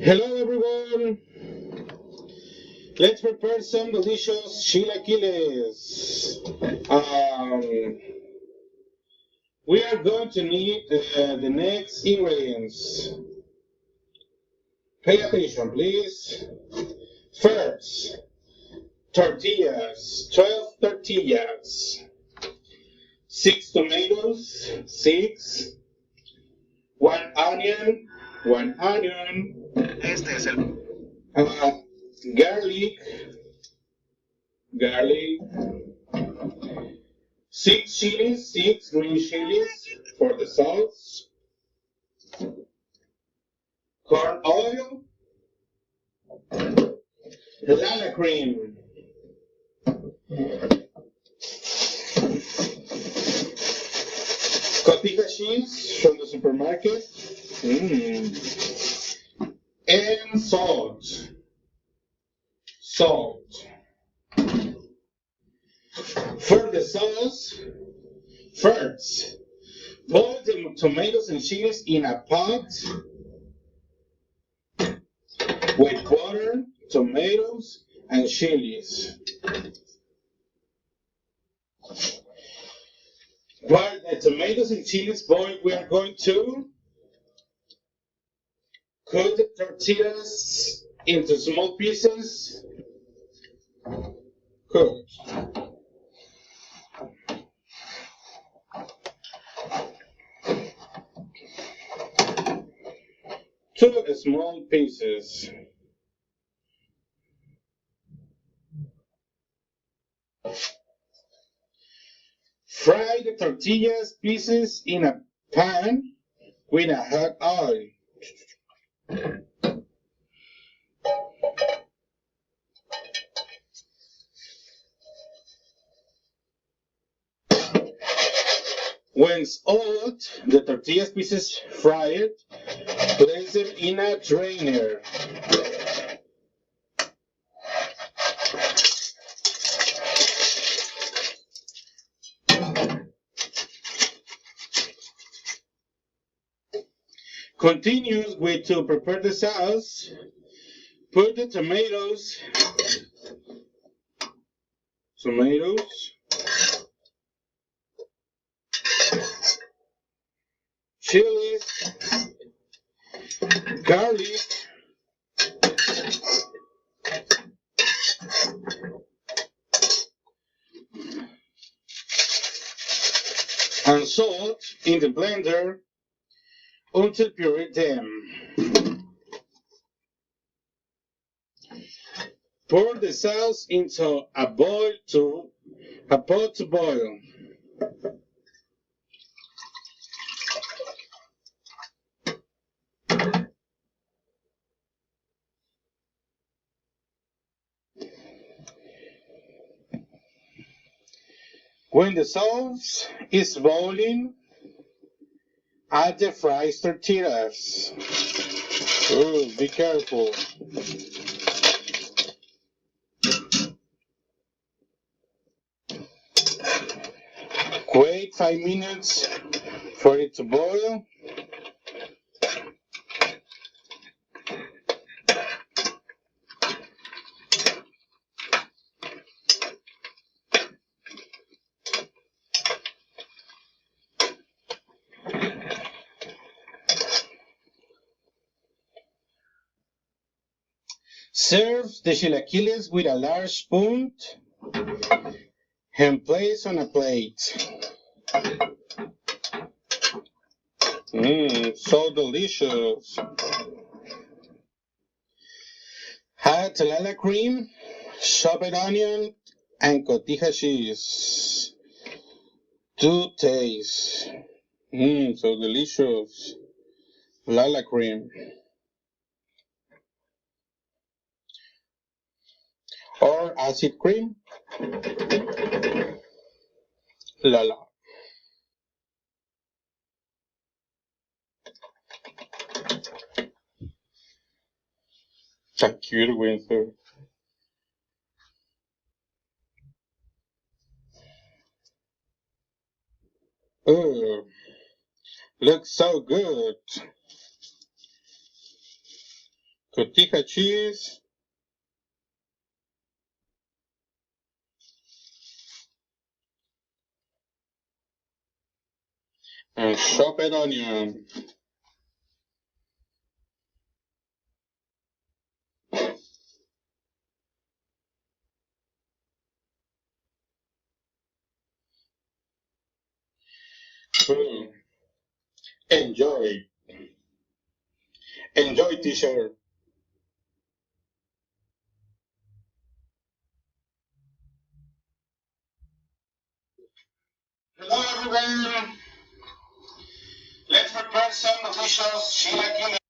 Hello everyone! Let's prepare some delicious chilaquiles. We are going to need the next ingredients. Pay attention, please. First, tortillas, 12 tortillas. 6 tomatoes, 6. 1 onion, 1 onion. Este es el. Garlic, 6 chilies, 6 green chilies for the sauce, corn oil, lala cream, cotija cheese from the supermarket, and salt. For the sauce, first, boil the tomatoes and chilies in a pot with water, tomatoes, and chilies. While the tomatoes and chilies boil, we are going to cut the tortillas into small pieces. Cook. 2 small pieces. Fry the tortillas pieces in a pan with a hot oil. When hot, the tortillas pieces fried, place them in a drainer. Continue with to prepare the sauce. Put the tomatoes, chilies, garlic, and salt in the blender until puree them. Pour the sauce into a pot to boil. When the sauce is boiling, add the fried tortillas. Oh, be careful. Wait 5 minutes for it to boil. Serve the chilaquiles with a large spoon and place on a plate. So delicious. Add lala cream, chopped onion, and cotija cheese. To taste. So delicious. Lala cream. Or acid cream. Lala. Thank you, Windsor. Oh, looks so good. cotija cheese, and chopped onion. Enjoy. Enjoy, teacher. Hello, everyone. Let's prepare some delicious chilaquiles.